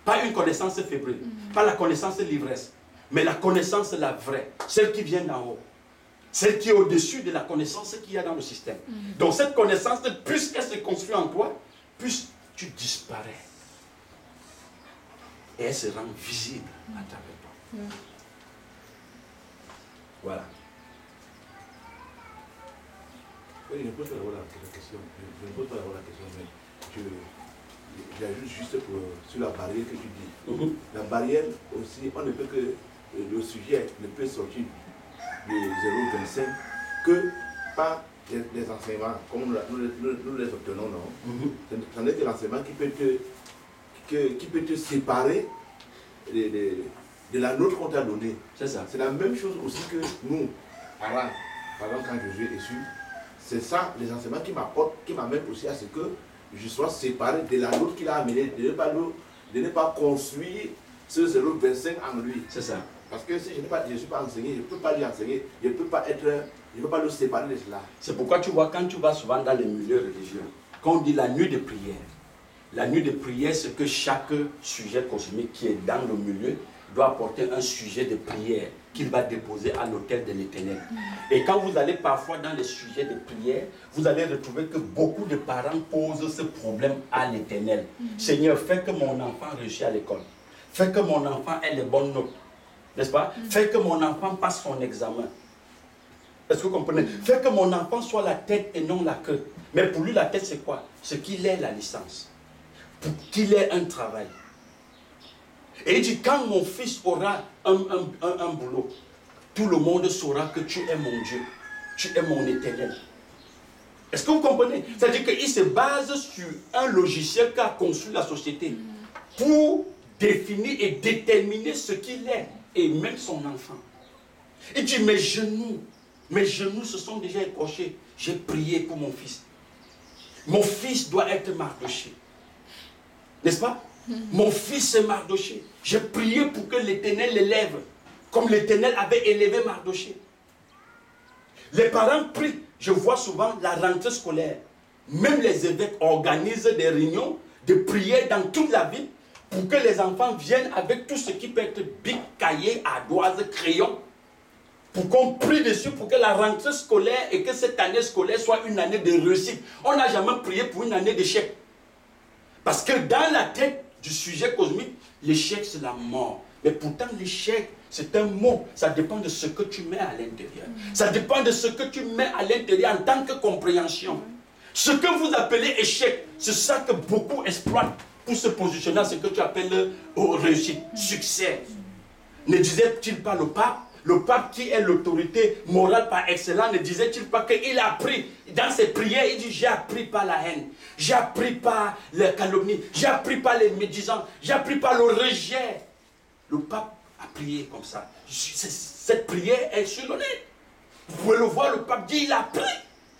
Pas une connaissance fébrile, pas la connaissance l'ivresse, mais la connaissance la vraie, celle qui vient d'en haut. Celle qui est au-dessus de la connaissance qu'il y a dans le système. Donc cette connaissance, plus elle se construit en toi, plus tu disparais. Et elle se rend visible à travers toi. Voilà. Je ne pose pas d'abord la question, je ne pose pas d'abord la question, mais j'ajoute juste sur la barrière que tu dis. La barrière aussi, on ne peut que, le sujet ne peut sortir de 0,25 que par les enseignements, comme nous les obtenons, non? Ce n'est que l'enseignement qui peut te séparer de la note qu'on t'a donnée. C'est ça. C'est la même chose aussi que nous, avant quand je suis issu, c'est ça, les enseignements qui m'amènent aussi à ce que je sois séparé de la note qu'il a amenée, de ne pas construire ce 0,25 en lui. C'est ça. Parce que si je ne suis pas enseigné, je ne peux pas lui enseigner, je ne peux pas le séparer de cela. C'est pourquoi tu vois, quand tu vas souvent dans les milieux religieux, quand on dit la nuit de prière, c'est que chaque sujet cosmique qui est dans le milieu doit apporter un sujet de prière qu'il va déposer à l'autel de l'Éternel. Et quand vous allez parfois dans les sujets de prière, vous allez retrouver que beaucoup de parents posent ce problème à l'Éternel. Seigneur, fais que mon enfant réussisse à l'école. Fais que mon enfant ait les bonnes notes. N'est-ce pas? Fais que mon enfant passe son examen. Est-ce que vous comprenez? Fais que mon enfant soit la tête et non la queue. Mais pour lui, la tête, c'est quoi? C'est qu'il ait la licence. Pour qu'il ait un travail. Et il dit, quand mon fils aura un boulot, tout le monde saura que tu es mon Dieu. Tu es mon Éternel. Est-ce que vous comprenez? C'est-à-dire qu'il se base sur un logiciel qu'a conçu la société pour définir et déterminer ce qu'il est, et même son enfant. Il dit, mes genoux se sont déjà écorchés. J'ai prié pour mon fils. Mon fils doit être Mardoché. N'est-ce pas? Mon fils est Mardoché. J'ai prié pour que l'Éternel l'élève, comme l'Éternel avait élevé Mardoché. Les parents prient. Je vois souvent la rentrée scolaire. Même les évêques organisent des réunions de prière dans toute la ville pour que les enfants viennent avec tout ce qui peut être bic, cahier, ardoise, crayon, pour qu'on prie dessus, pour que la rentrée scolaire et que cette année scolaire soit une année de réussite. On n'a jamais prié pour une année d'échec. Parce que dans la tête du sujet cosmique, l'échec c'est la mort. Mais pourtant l'échec c'est un mot. Ça dépend de ce que tu mets à l'intérieur. Ça dépend de ce que tu mets à l'intérieur en tant que compréhension. Ce que vous appelez échec, c'est ça que beaucoup exploitent pour se positionner à ce que tu appelles réussite, succès. Ne disait-il pas le pape qui est l'autorité morale par excellence, ne disait-il pas qu'il a appris dans ses prières, il dit j'ai appris par la haine, j'ai appris par les calomnies, j'ai appris par les médisants, j'ai appris par le rejet. Le pape a prié comme ça. Cette prière est sur le net. Vous pouvez le voir, le pape dit il a appris.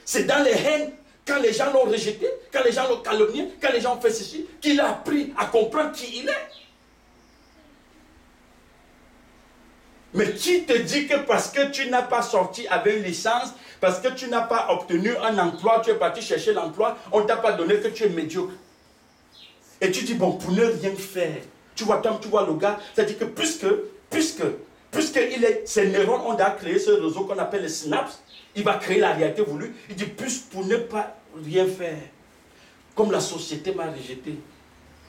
C'est dans les haines, quand les gens l'ont rejeté, quand les gens l'ont calomnié, quand les gens ont fait ceci, qu'il a appris à comprendre qui il est. Mais qui te dit que parce que tu n'as pas sorti avec une licence, parce que tu n'as pas obtenu un emploi, tu es parti chercher l'emploi, on ne t'a pas donné que tu es médiocre. Et tu dis, bon, pour ne rien faire. Tu vois le gars, c'est-à-dire que puisque ces neurones ont créé ce réseau qu'on appelle les synapses, il va créer la réalité voulue. Il dit, plus pour ne pas rien faire. Comme la société m'a rejeté.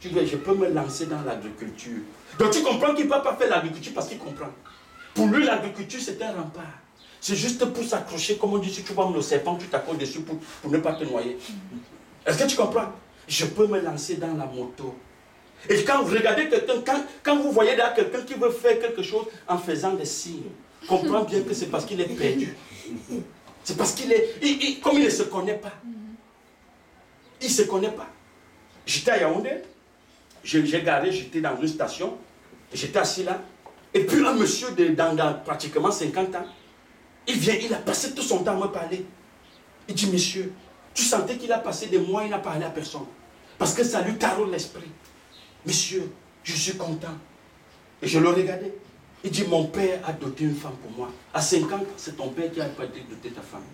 Tu dis, je peux me lancer dans l'agriculture. Donc tu comprends qu'il ne peut pas faire l'agriculture parce qu'il comprend. Pour lui, l'agriculture, c'est un rempart. C'est juste pour s'accrocher, comme on dit, si tu vois le serpent, tu t'accroches dessus pour ne pas te noyer. Est-ce que tu comprends? Je peux me lancer dans la moto. Et quand vous regardez quelqu'un, quand vous voyez là quelqu'un qui veut faire quelque chose en faisant des signes, comprends bien que c'est parce qu'il est perdu. C'est parce qu'il est... comme il ne se connaît pas. Il ne se connaît pas. J'étais à Yaoundé, j'ai garé, j'étais dans une station, j'étais assis là, et puis un monsieur dans pratiquement 50 ans, il vient, il a passé tout son temps à me parler. Il dit, monsieur, tu sentais qu'il a passé des mois, il n'a parlé à personne. Parce que ça lui taraude l'esprit. Monsieur, je suis content. Et je le regardais. Il dit, mon père a doté une femme pour moi. À 50 ans, c'est ton père qui a doté ta femme.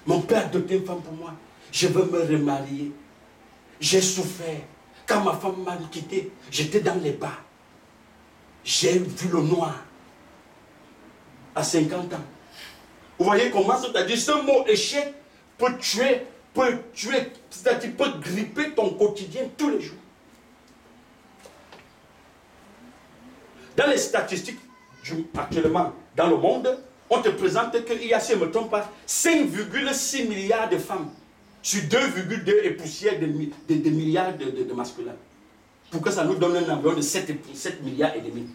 Mon père a doté une femme pour moi. Je veux me remarier. J'ai souffert. Quand ma femme m'a quitté, j'étais dans les bas. J'ai vu le noir. À 50 ans. Vous voyez comment c'est-à-dire ce mot échec peut tuer, c'est-à-dire peut gripper ton quotidien tous les jours. Dans les statistiques actuellement dans le monde, on te présente qu'il y a, si je ne me trompe pas, 5,6 milliards de femmes sur 2,2 et poussières de milliards de masculins. Pour que ça nous donne un environ de 7 milliards et demi.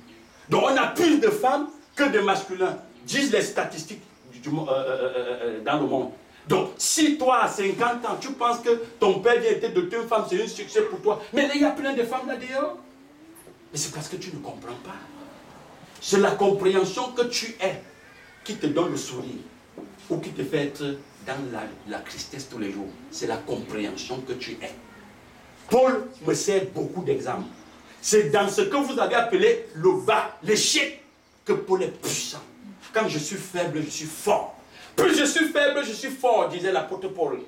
Donc on a plus de femmes que de masculins, disent les statistiques dans le monde. Donc si toi à 50 ans, tu penses que ton père vient être doté d'une femme, c'est un succès pour toi. Mais il y a plein de femmes là-dehors. Mais c'est parce que tu ne comprends pas. C'est la compréhension que tu es qui te donne le sourire ou qui te fait être dans la tristesse tous les jours. C'est la compréhension que tu es. Paul me sert beaucoup d'exemples. C'est dans ce que vous avez appelé le bas, l'échec, que Paul est puissant. Quand je suis faible, je suis fort. Plus je suis faible, je suis fort, disait l'apôtre Paul.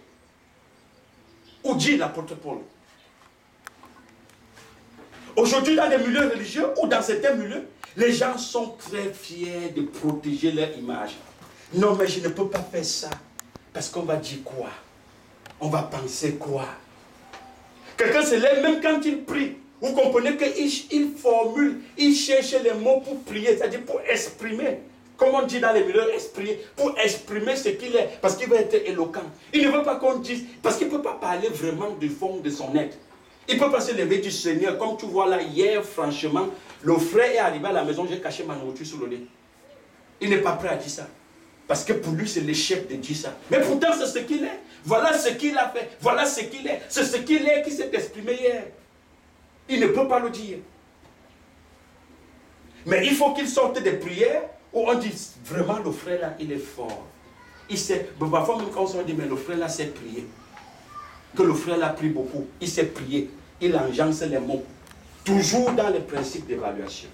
Ou dit l'apôtre Paul. Aujourd'hui, dans les milieux religieux ou dans certains milieux, les gens sont très fiers de protéger leur image. Non, mais je ne peux pas faire ça. Parce qu'on va dire quoi? On va penser quoi? Quelqu'un se lève, même quand il prie. Vous comprenez qu'il formule, il cherche les mots pour prier, c'est-à-dire pour exprimer. Comme on dit dans les milieux, pour exprimer ce qu'il est, parce qu'il veut être éloquent. Il ne veut pas qu'on dise, parce qu'il ne peut pas parler vraiment du fond de son être. Il ne peut pas se lever du Seigneur. Comme tu vois là, hier, franchement, le frère est arrivé à la maison, j'ai caché ma nourriture sous le lit. Il n'est pas prêt à dire ça. Parce que pour lui, c'est l'échec de dire ça. Mais pourtant, c'est ce qu'il est. Voilà ce qu'il a fait. Voilà ce qu'il est. C'est ce qu'il est qui s'est exprimé hier. Il ne peut pas le dire. Mais il faut qu'il sorte des prières où on dit, vraiment, le frère là, il est fort. Il sait, parfois même quand on se dit, mais le frère là sait prier. Que le frère là prie beaucoup. Il sait prier. Il enjance les mots. Toujours dans les principes d'évaluation.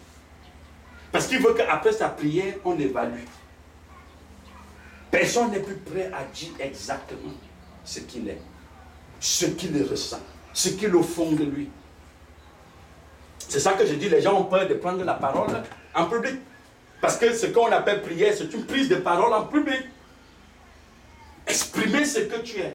Parce qu'il veut qu'après sa prière, on l'évalue. Personne n'est plus prêt à dire exactement ce qu'il est, ce qu'il ressent, ce qu'il est au fond de lui. C'est ça que je dis, les gens ont peur de prendre la parole en public. Parce que ce qu'on appelle prière, c'est une prise de parole en public. Exprimer ce que tu es.